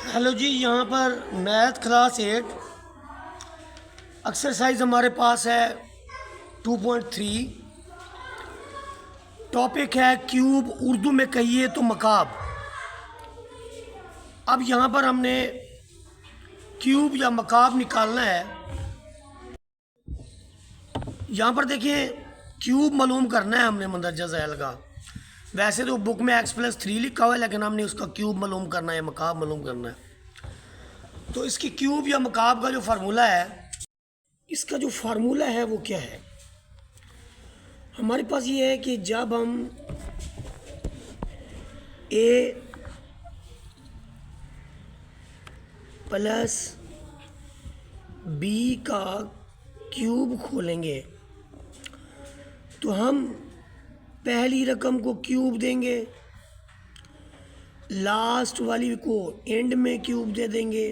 Hello जी, यहाँ पर math class 8 exercise हमारे पास है 2.3। टॉपिक है क्यूब, उर्दू में कहिए तो मकाब। अब यहाँ पर हमने क्यूब या मकाब निकालना है। यहाँ पर देखिए क्यूब मालूम करना है हमने मंदरजा ज़ैल का। वैसे तो बुक में x+3 लिखा हुआ है, लेकिन हमने उसका क्यूब मालूम करना है, मकाब मालूम करना है। तो इसकी क्यूब या मकाब का जो फार्मूला है, इसका जो फार्मूला है वो क्या है हमारे पास? ये है कि जब हम a प्लस b का क्यूब खोलेंगे तो हम पहली रकम को क्यूब देंगे, लास्ट वाली को एंड में क्यूब दे देंगे,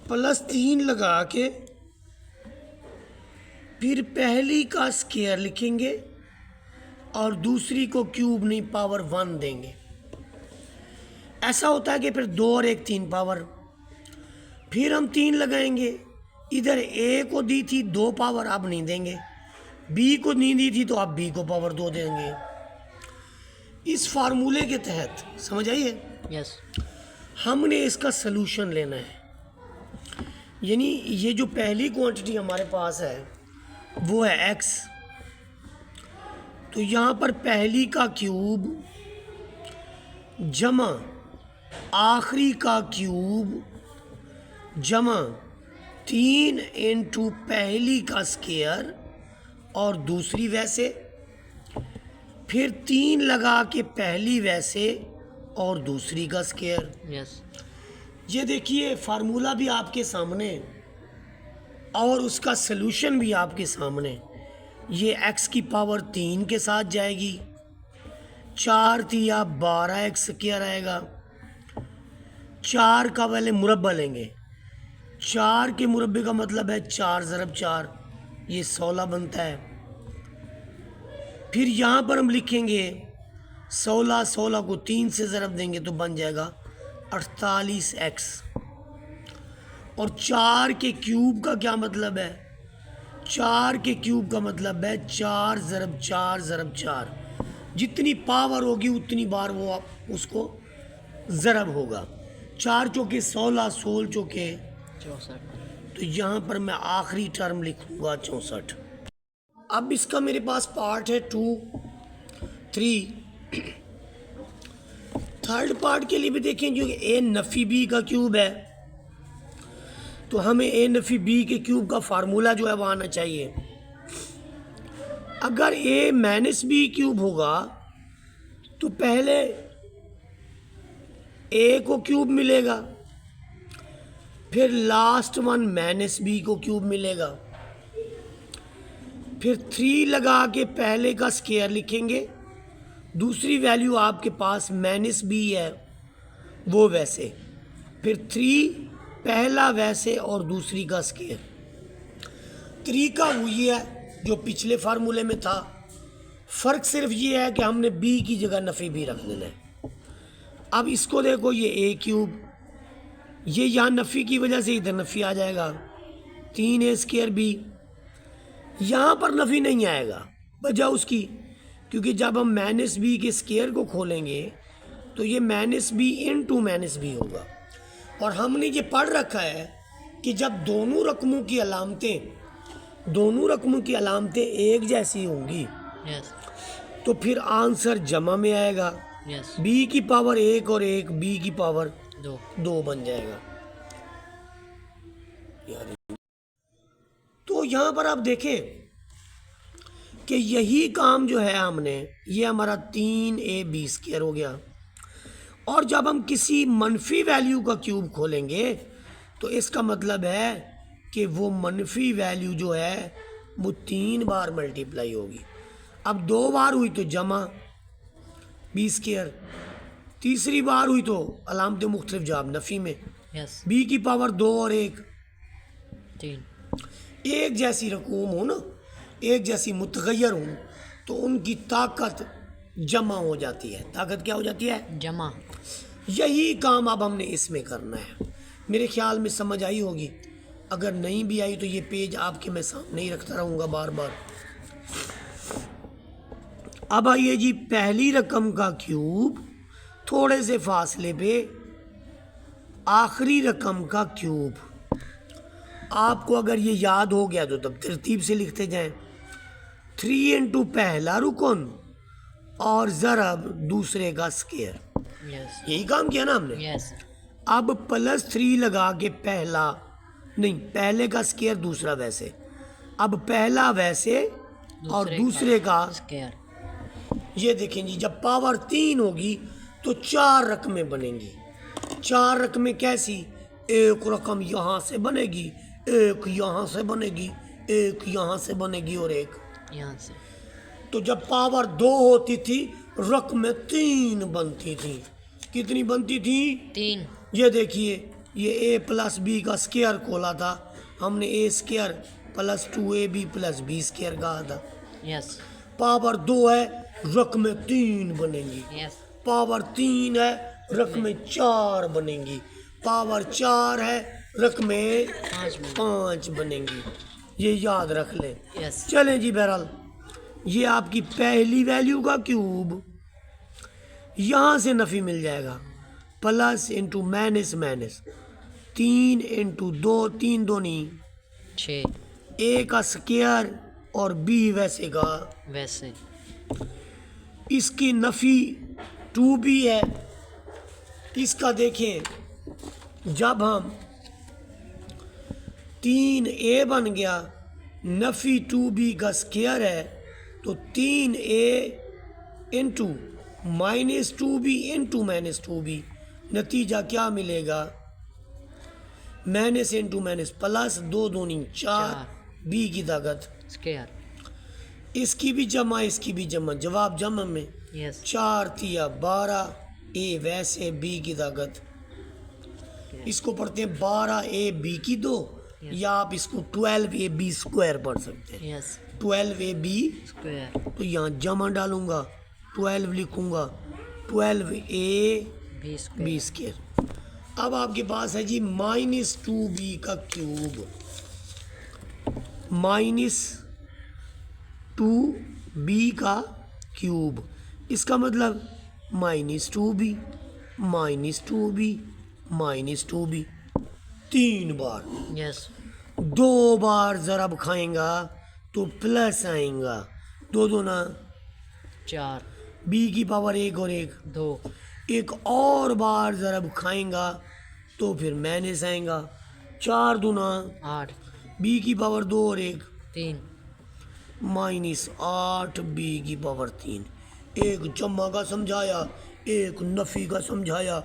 +3 लगा के फिर पहली का स्क्वायर लिखेंगे और दूसरी को क्यूब नहीं पावर 1 देंगे। ऐसा होता है कि फिर 2 और 1 3 पावर, फिर हम 3 लगाएंगे। इधर a को दी थी 2 पावर, अब नहीं देंगे। b को नहीं दी थी तो अब b को पावर 2 देंगे। इस फार्मूले के तहत समझ आइए। यस। हमने इसका सलूशन लेना है, यानी ये जो पहली क्वांटिटी हमारे पास है वो है x। तो यहाँ पर पहली का क्यूब जमा आखिरी का क्यूब जमा 3 इंटू पहली का स्क्वायर और दूसरी वैसे, फिर 3 लगा के पहली वैसे और दूसरी का स्क्वायर। यस। ये देखिए फार्मूला भी आपके सामने और उसका सलूशन भी आपके सामने। ये x की पावर 3 के साथ जाएगी, 4 3 12x स्क्वायर आएगा। 4 का पहले मुरब्बा लेंगे, 4 के मुरब्बे का मतलब है 4 ज़रब 4, ये 16 बनता है। फिर यहाँ पर हम लिखेंगे 16, 16 को 3 से ज़रब देंगे तो बन जाएगा 48x। और 4 के क्यूब का क्या मतलब है? 4 के क्यूब का मतलब है 4 ज़रब 4 ज़रब 4। जितनी पावर होगी उतनी बार वो उसको ज़रब होगा। 4 चौके 16, 16 चौके 64। तो यहाँ पर मैं आखिरी टर्म लिखूँगा 64। अब इसका मेरे पास पार्ट है 2 3। थर्ड पार्ट के लिए भी देखें, जो a नफ़ी b का क्यूब है तो हमें a नफ़ी b के क्यूब का फार्मूला जो है वो आना चाहिए। अगर a माइनस b क्यूब होगा तो पहले a को क्यूब मिलेगा, फिर लास्ट वन माइनस b को क्यूब मिलेगा, फिर 3 लगा के पहले का स्क्वायर लिखेंगे, दूसरी वैल्यू आपके पास माइनस b है वो वैसे, फिर 3 पहला वैसे और दूसरी का स्क्वायर। तरीका वही है जो पिछले फार्मूले में था, फ़र्क सिर्फ ये है कि हमने b की जगह नफ़ी b रख देना है। अब इसको देखो, ये a क्यूब, ये यहाँ नफ़ी की वजह से इधर नफ़ी आ जाएगा, 3a स्क्वायर b। यहाँ पर नफ़ी नहीं आएगा, वजह उसकी क्योंकि जब हम माइनस b के स्क्वायर को खोलेंगे तो ये minus b into minus b होगा। और हमने ये पढ़ रखा है कि जब दोनों रकमों की अलामतें एक जैसी होंगी यस। तो फिर आंसर जमा में आएगा। यस। b की पावर 1 और 1 b की पावर 2 बन जाएगा। तो यहाँ पर आप देखें कि यही काम जो है हमने, ये हमारा 3ab स्क्वायर हो गया। और जब हम किसी मनफी वैल्यू का क्यूब खोलेंगे तो इसका मतलब है कि वो मनफी वैल्यू जो है वो 3 बार मल्टीप्लाई होगी। अब 2 बार हुई तो जमा b स्क्वायर, तीसरी बार हुई तो अलामत मुख्तलिफ जवाब नफ़ी में। यस। b की पावर 2 और 1 3। एक जैसी रकूम हो ना, एक जैसी मुतगैर हो तो उनकी ताकत जमा हो जाती है। ताकत क्या हो जाती है? जमा। यही काम अब हमने इसमें करना है। मेरे ख्याल में समझ आई होगी। अगर नहीं भी आई तो ये पेज आपके मैं सामने ही रखता रहूँगा बार बार। अब आइए जी, पहली रकम का क्यूब थोड़े से फासले पे आखिरी रकम का क्यूब। आपको अगर ये याद हो गया तो तब तरतीब से लिखते जाएं। 3 इंटू पहला रुकन और ज़रब दूसरे का स्केयर। यस यही काम किया ना हमने। यस अब +3 लगा के पहला नहीं, पहले का स्केयर दूसरा वैसे। अब पहला वैसे और दूसरे का स्क्वायर। ये देखें जी, जब पावर 3 होगी तो 4 रकमें बनेंगी। 4 रकमें कैसी? एक रकम यहाँ से बनेगी, एक यहाँ से बनेगी, एक यहाँ से बनेगी और एक यहाँ से। तो जब पावर 2 होती थी रकमें 3 बनती थी। कितनी बनती थी? 3। ये देखिए, ये a+b का स्क्वायर खोला था हमने, a² + 2ab + b² कहा था। यस पावर 2 है, रकमें 3 बनेंगी। यस पावर 3 है, रकमें 4 बनेंगी। पावर 4 है, रकमें 5 बनेंगी। ये याद रख लें। यस चलें जी, बहरहाल ये आपकी पहली वैल्यू का क्यूब। यहाँ से नफ़ी मिल जाएगा, plus into minus minus 3 into 2, 3 दूनी 6 a का स्क्वायर और b वैसे का। वैसे। इसकी नफ़ी 2b है। इसका देखें, जब हम 3a बन गया, नफ़ी 2b का स्क्वायर है तो 3a into -2b into -2b, नतीजा क्या मिलेगा? माइनस इंटू माइनस प्लस, 2 दूनी 4, b की ताकत स्क्वायर। इसकी भी जमा इसकी भी जमा, जवाब जमा में। यस 4 तिया 12, a वैसे b की ताकत। इसको पढ़ते हैं 12ab की 2, या आप इसको 12ab² पढ़ सकते हैं। यस 12ab स्क्वायर तो यहाँ जमा डालूंगा, 12 लिखूंगा, 12a b²। अब आपके पास है जी -2b का क्यूब। -2b का क्यूब, इसका मतलब -2b -2b -2b 3 बार। यस 2 बार ज़रब खाएंगा तो प्लस आएगा, 2 दूना 4 b की पावर 1 और 1। 2 एक और बार ज़रब खाएंगा तो फिर माइनस आएगा, 4 दूना 8 b की पावर 2 और 1 3 -8 b की पावर 3। एक जम्मा का समझाया, एक नफ़ी का समझाया।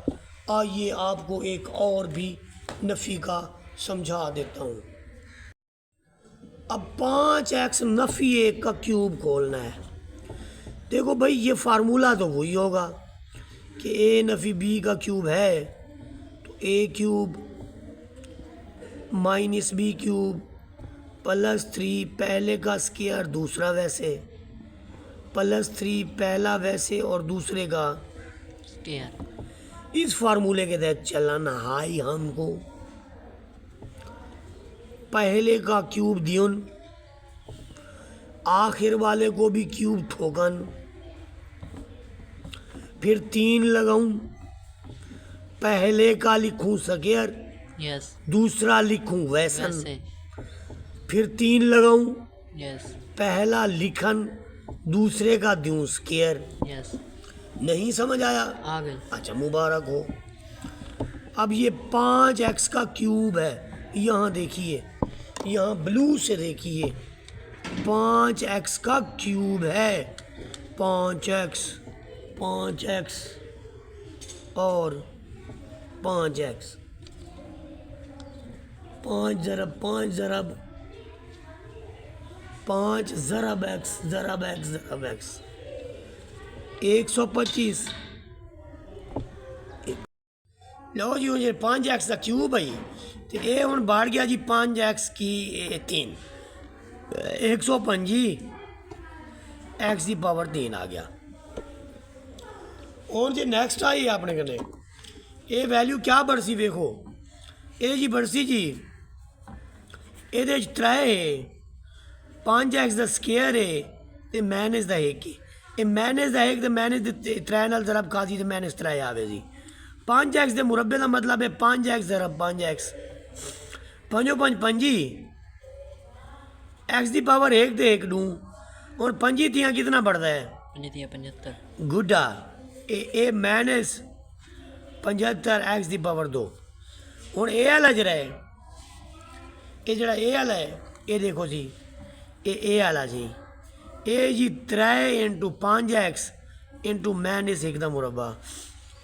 आइए आपको एक और भी नफ़ी का समझा देता हूँ। अब 5x नफ़ी 1 का क्यूब खोलना है। देखो भाई, ये फार्मूला तो वही होगा कि a नफ़ी b का क्यूब है तो a क्यूब -b³ +3 पहले का स्क्वायर दूसरा वैसे, +3 पहला वैसे और दूसरे का। स्क्वायर। इस फार्मूले के तहत चलाना हाई हमको। पहले का क्यूब दियुन, आखिर वाले को भी क्यूब ठोकन, फिर 3 लगाऊं, पहले का लिखूं स्क्वायर, यस दूसरा लिखूं वैसन, वैसे। फिर 3 लगाऊं, यस पहला लिखन, दूसरे का दूं स्क्वायर। यस नहीं समझ आया? आ गई। अच्छा, मुबारक हो। अब ये 5x का क्यूब है। यहाँ देखिए, यहाँ ब्लू से देखिए, 5x का क्यूब है। 5x 5x और 5x, 5 ज़रब 5 ज़रब 5 ज़रब x ज़रब x ज़रब x 125। लो जी, ये 5x का क्यूब है। तो ये हूँ बढ़ गया जी 5x की 3, 105 जी, x की पावर 3 आ गया। और जो नेक्स्ट आई अपने कने ये वैल्यू क्या बरसी देखो, ये जी बरसी जी ਇਹਦੇ 'ਚ 3 है 5x ਦਾ ਸਕੁਅਰ ਹੈ ਤੇ ਮਾਈਨਸ ਦਾ 1 ਹੈ। ਇਹ ਮਾਈਨਸ ਦਾ 1 ਤੇ ਮਾਈਨਸ ਦੇ 3 ਨਾਲ ਜ਼ਰਬ ਖਾਦੀ ਤੇ ਮਾਈਨਸ 3 ਆਵੇ ਜੀ। 5x ਦੇ ਮੁਰੱਬੇ ਦਾ ਮਤਲਬ ਹੈ 5x ਜ਼ਰਬ 5x, 5 5 25 x ਦੀ ਪਾਵਰ 1 ਤੇ 1 ਨੂੰ और 5 तियाँ कितना बढ़ता है 75। गुड्डा ए माइनस 75 एक्स की पावर 2। हूँ ए वाला जरा है ये जरा ए वाला है ये देखो जी ये ए वाला जी ए जी 3 इंटू 5x इंटू माइनस 1 का मुरब्बा।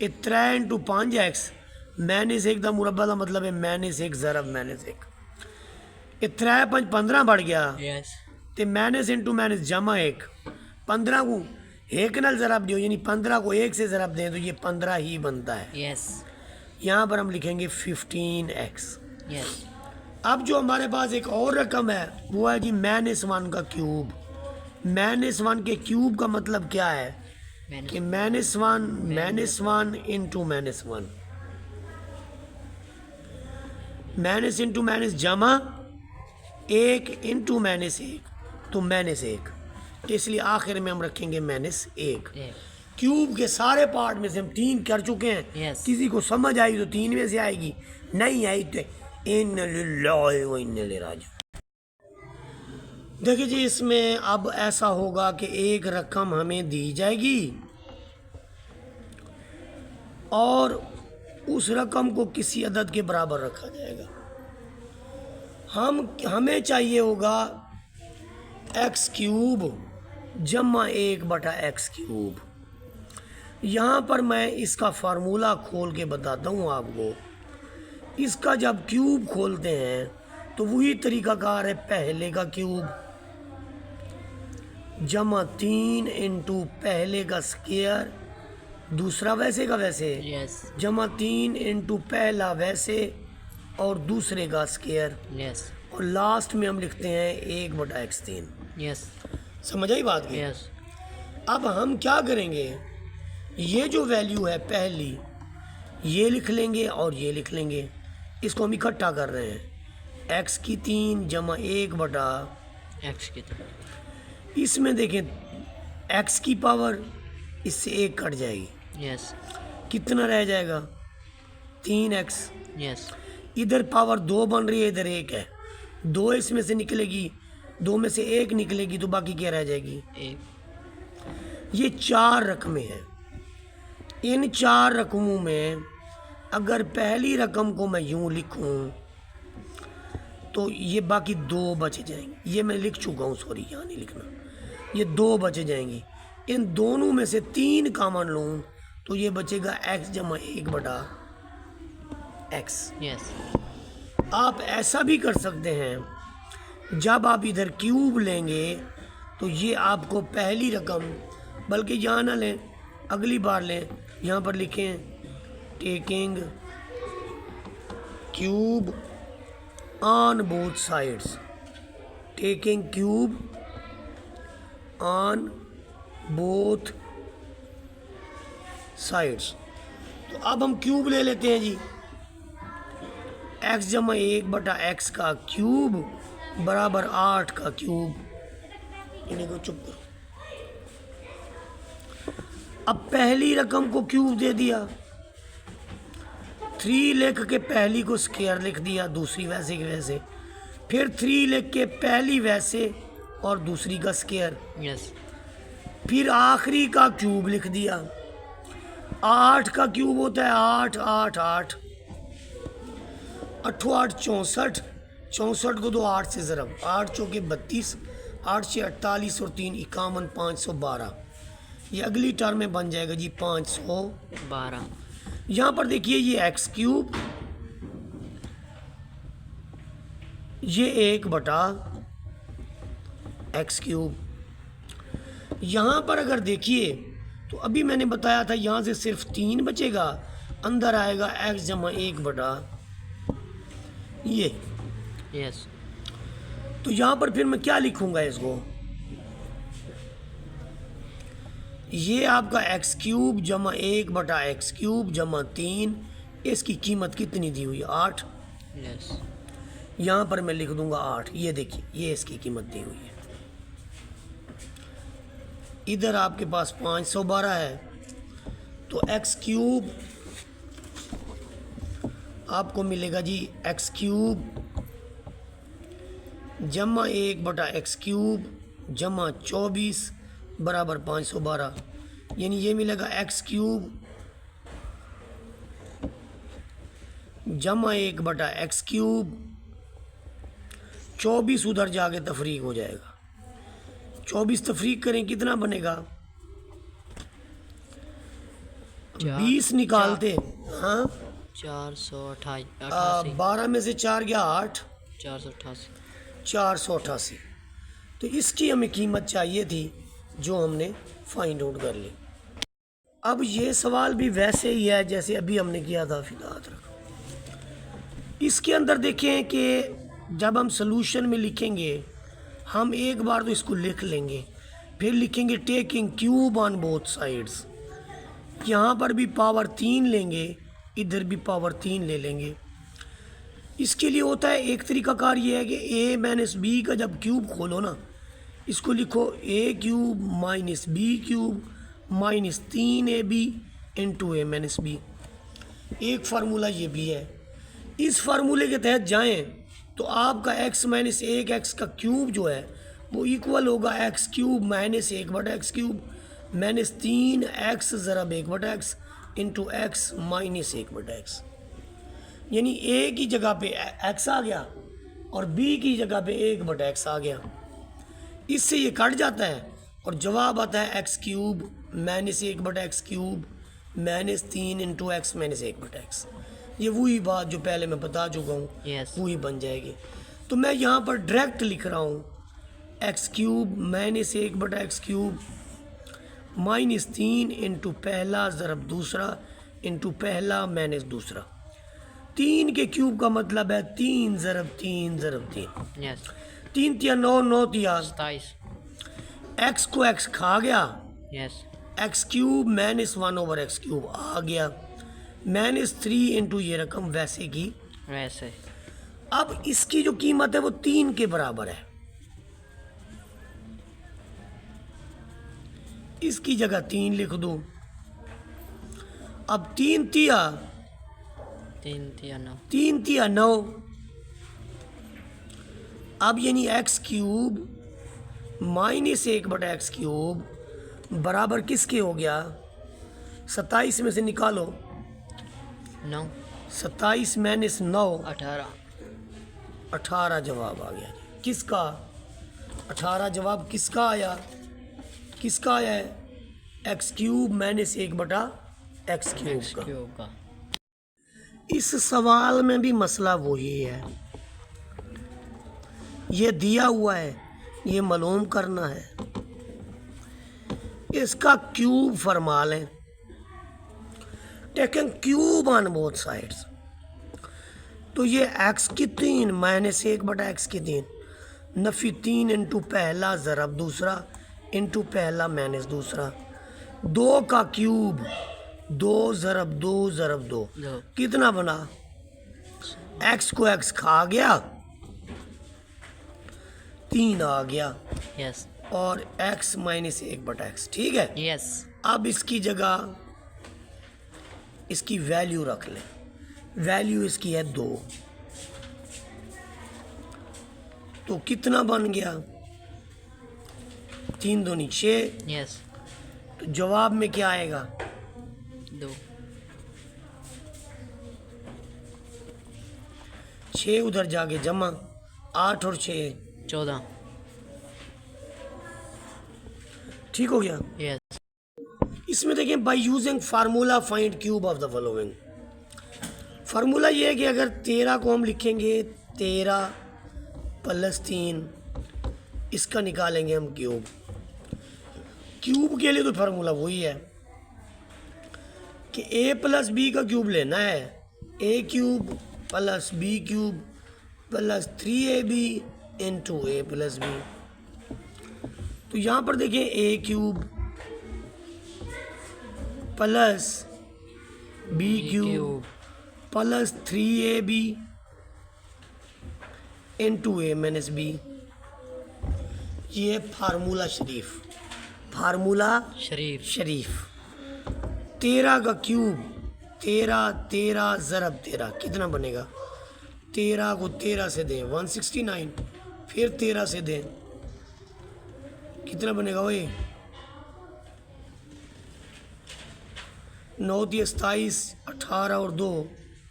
ये 3 इंटू 5x माइनस 1 का मुरब्बा का मतलब है माइनस 1 ज़रब माइनस 1। ये 3 5 15 बढ़ गया यस तो माइनस इंटू माइनस जमा 1। 15 को 1 नाल ज़रब दो यानी 15 को 1 से ज़रब दें तो ये 15 ही बनता है। यस यहाँ पर हम लिखेंगे 15x। यस अब जो हमारे पास एक और रकम है वो है जी -1 का क्यूब। -1 के क्यूब का मतलब क्या है कि -1 इंटू -1 माइनस इंटू माइनस जमा 1 इंटू -1 तो -1, इसलिए आखिर में हम रखेंगे -1। क्यूब के सारे पार्ट में से हम 3 कर चुके हैं। Yes. किसी को समझ आई तो 3 में से आएगी, नहीं आई तो इन्न लिल्लाहि व इन्ना इलैहि राजिऊन। देखिए जी इसमें अब ऐसा होगा कि एक रकम हमें दी जाएगी और उस रकम को किसी अदद के बराबर रखा जाएगा। हमें चाहिए होगा एक्स क्यूब जमा 1/x क्यूब। यहाँ पर मैं इसका फार्मूला खोल के बताता हूँ आपको। इसका जब क्यूब खोलते हैं तो वही तरीकाकार है पहले का क्यूब जमा 3 इंटू पहले का स्क्वायर, दूसरा वैसे का वैसे यस जमा 3 इंटू पहला वैसे और दूसरे का स्क्वायर, यस और लास्ट में हम लिखते हैं 1/x3। यस समझ आई बात की? यस अब हम क्या करेंगे, ये जो वैल्यू है पहली ये लिख लेंगे और ये लिख लेंगे, इसको हम इकट्ठा कर रहे हैं। x की 3 जमा 1/, एक्स की तरह इसमें देखें x की पावर इससे 1 कट जाएगी, यस कितना रह जाएगा 3x। यस इधर पावर 2 बन रही है, इधर 1 है, 2 इसमें से निकलेगी, 2 में से 1 निकलेगी तो बाकी क्या रह जाएगी 1। ये 4 रकमें हैं। इन 4 रकमों में अगर पहली रकम को मैं यूं लिखूं तो ये बाकी 2 बच जाएंगे। ये मैं लिख चुका हूँ, सॉरी यहाँ नहीं लिखना, ये 2 बच जाएंगी। इन दोनों में से 3 कॉमन लूँ तो ये बचेगा x जमा 1/x। यस आप ऐसा भी कर सकते हैं, जब आप इधर क्यूब लेंगे तो ये आपको पहली रकम, बल्कि यहाँ ना लें अगली बार लें, यहाँ पर लिखें taking cube on both sides, taking cube on both sides. तो अब हम क्यूब ले लेते हैं जी, x जमा 1/x का क्यूब बराबर 8 का क्यूब। इन्हीं को चुप करो। अब पहली रकम को क्यूब दे दिया, 3 लिख के पहली को स्क्वायर लिख दिया, दूसरी वैसे के वैसे, फिर 3 लिख के पहली वैसे और दूसरी का स्क्वायर, यस फिर आखिरी का क्यूब लिख दिया। 8 का क्यूब होता है 8 8 8, 8 8 64, 64 को 8 से ज़रब, 8 चौके 32, 8 से 48 और 3 51, 512। ये अगली टर्म में बन जाएगा जी 512। यहाँ पर देखिए ये एक्स क्यूब, ये 1/x क्यूब। यहाँ पर अगर देखिए तो अभी मैंने बताया था यहाँ से सिर्फ 3 बचेगा, अंदर आएगा x जमा 1/, ये यस तो यहाँ पर फिर मैं क्या लिखूंगा इसको, ये आपका x क्यूब जमा 1/x क्यूब जमा 3 इसकी कीमत कितनी दी हुई है? 8। यस। यहाँ पर मैं लिख दूंगा 8। ये देखिए, ये इसकी कीमत दी हुई है। इधर आपके पास 512 है, तो एक्स क्यूब आपको मिलेगा जी एक्स क्यूब जमा 1/x क्यूब जमा 24 बराबर 512, यानी ये मिलेगा एक्स क्यूब जमा 1/x क्यूब, 24 उधर जाके तफरीक हो जाएगा। 24 तफरीक करें कितना बनेगा? 20 निकालते, हाँ 488। 12 में से 4 गया 8, 488। 488। तो इसकी हमें कीमत चाहिए थी जो हमने फाइंड आउट कर ली। अब ये सवाल भी वैसे ही है जैसे अभी हमने किया था। फिलहाल रखो, इसके अंदर देखें कि जब हम सॉल्यूशन में लिखेंगे, हम एक बार तो इसको लिख लेंगे, फिर लिखेंगे taking cube on both sides. यहाँ पर भी पावर 3 लेंगे, इधर भी पावर 3 ले लेंगे। इसके लिए होता है एक तरीकाकार ये है कि a माइनस बी का जब क्यूब खोलो ना, इसको लिखो a cube minus b cube minus 3ab into a minus b. एक फार्मूला ये भी है। इस फार्मूले के तहत जाएं तो आपका x माइनस 1x का क्यूब जो है वो इक्वल होगा x cube minus 1/x cube minus 3x ज़रब 1/x into x minus 1/x। यानी a की जगह पे x आ गया और b की जगह पे 1/x आ गया। इससे ये कट जाता है और जवाब आता है x cube minus 1/x cube minus 3 into x minus 1/x। ये वही बात जो पहले मैं बता चुका हूँ, Yes. वही बन जाएगी। तो मैं यहाँ पर डायरेक्ट लिख रहा हूँ x cube minus 1/x cube minus 3 into पहला ज़रब दूसरा इंटू पहला माइनस दूसरा। 3 के क्यूब का मतलब है 3 ज़रब 3 ज़रब 3। यस। 3 तिया 9, 9 तिया 27। x को x खा गया, yes. x cube minus 1/x cube आ गया, माइनस 3 इंटू ये रकम वैसे की वैसे। अब इसकी जो कीमत है वो 3 के बराबर है। इसकी जगह 3 लिख दूं। अब 3 तिया 3 3 तिया 9। अब यानी x cube minus 1/x cube बराबर किसके हो गया? 27 में से निकालो, 9 27 माइनस 9 18। 18 जवाब आ गया। किसका? 18 जवाब किसका आया? किसका आया है? X cube minus 1/x cube का। क्यूब का। इस सवाल में भी मसला वही है, ये दिया हुआ है, ये मालूम करना है। इसका क्यूब फरमा लें, taking cube on both sides. तो ये x की 3 माइनस 1/x की 3 नफी 3 इंटू पहला ज़रब दूसरा इंटू पहला माइनस दूसरा। 2 का क्यूब 2 ज़रब 2 ज़रब 2 2। कितना बना? x को x खा गया, 3 आ गया यस। और x माइनस 1/x। ठीक है। यस। अब इसकी जगह इसकी वैल्यू रख लें। वैल्यू इसकी है 2। तो कितना बन गया? 3 दूनी 6। यस। तो जवाब में क्या आएगा? 2। 6 उधर जाके जमा, 8 और 6 14। ठीक हो गया। यस। इसमें देखें, by using formula find cube of the following. Formula ये है कि अगर 13 को हम लिखेंगे 13 प्लस 3, इसका निकालेंगे हम क्यूब। क्यूब के लिए तो फार्मूला वही है कि a प्लस बी का क्यूब लेना है, a cube plus b cube plus 3ab into a plus b. तो यहाँ पर देखें a cube plus b cube plus 3ab into a minus b. ये फार्मूला शरीफ, फार्मूला शरीफ। शरीफ। 13 का क्यूब, 13 13 ज़रब 13 कितना बनेगा? 13 को 13 से दें 169, फिर 13 से दें कितना बनेगा वही? 9 × 27, 18 और 2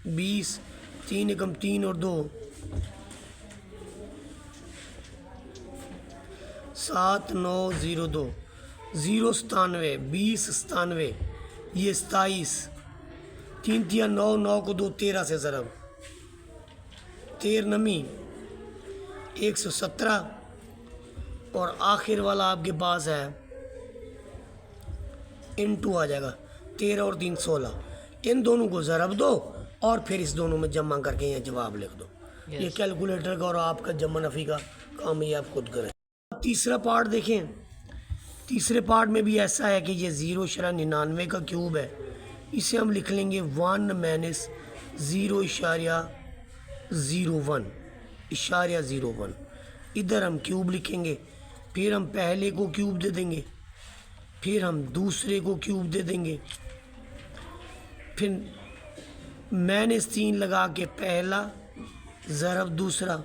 20, 3 एकम 3 और 2 7 9 0 2 0 97 20 97, ये 27, 3 3 9 9 को 2 13 से ज़रब 13 नमी 117, और आखिर वाला आपके पास है इनटू आ जाएगा 13 और 3 16। इन दोनों को ज़रब दो और फिर इस दोनों में जमा करके यहाँ जवाब लिख दो। ये कैलकुलेटर का और आपका जमा नफ़ी का काम ये आप खुद करें। तीसरा पार्ट देखें। तीसरे पार्ट में भी ऐसा है कि ये 0.99 का क्यूब है। इसे हम लिख लेंगे 1 माइनस 0.01 इधर हम क्यूब लिखेंगे, फिर हम पहले को क्यूब दे देंगे, फिर हम दूसरे को क्यूब दे देंगे, फिर -3 लगा के पहला ज़रब दूसरा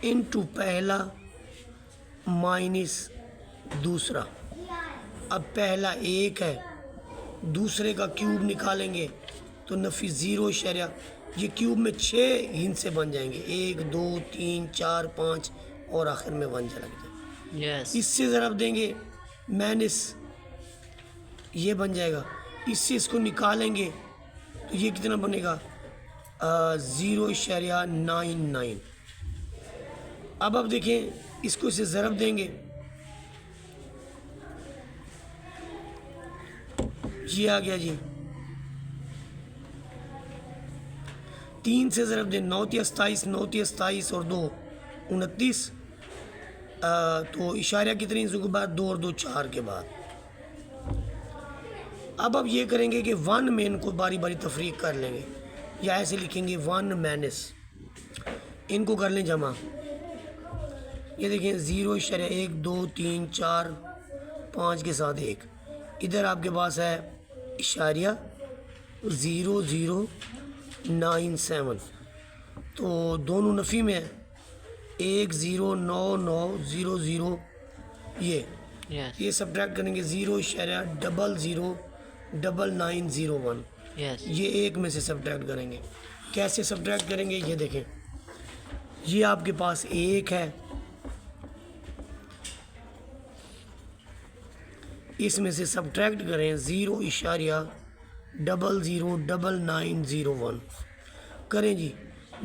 इनटू पहला माइनस दूसरा। अब पहला 1 है, दूसरे का क्यूब निकालेंगे तो नफ़ी 0 ये क्यूब में 6 हिस्से बन जाएंगे, 1 2 3 4 5 और आखिर में 1 लग जाए। इससे ज़रब देंगे माइनस ये बन जाएगा, इससे इसको निकालेंगे तो ये कितना बनेगा 0.99। अब देखें इसको इसे ज़रब देंगे, ये आ गया जी 3 से ज़रब दें 9 × 27 9 × 27 और 2 29, तो इशारा कितनी इसके बाद 2 और 2 4 के बाद। अब ये करेंगे कि 1 में इनको बारी बारी तफरीक कर लेंगे, या ऐसे लिखेंगे 1 माइनस, इनको कर लें जमा। ये देखें 0.1 2 3 4 5 के साथ 1, इधर आपके पास है इशारिया 0097, तो दोनों नफ़ी में है 109900, ये सब्ट्रैक्ट करेंगे 0.009901, ये 1 में से सब्ट्रैक्ट करेंगे। कैसे सब्ट्रैक्ट करेंगे ये देखें, ये आपके पास 1 है, इसमें से सब्ट्रैक्ट करें 0.009901 करें जी।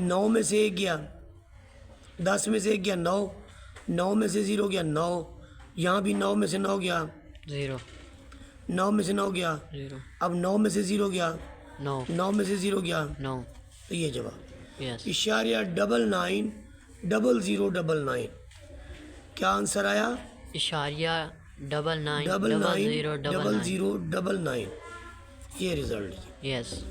9 में से 1 गया, 10 में से 1 गया 9, 9 में से 0 गया 9, यहाँ भी 9 में से 9 गया 0, 9 में से 9 गया 0, अब 9 में से 0 गया 9, 9 में से 0 गया 9, तो ये जवाब। इशारिया 990099, क्या आंसर आया? इशारिया 990099, ये रिजल्ट। यस।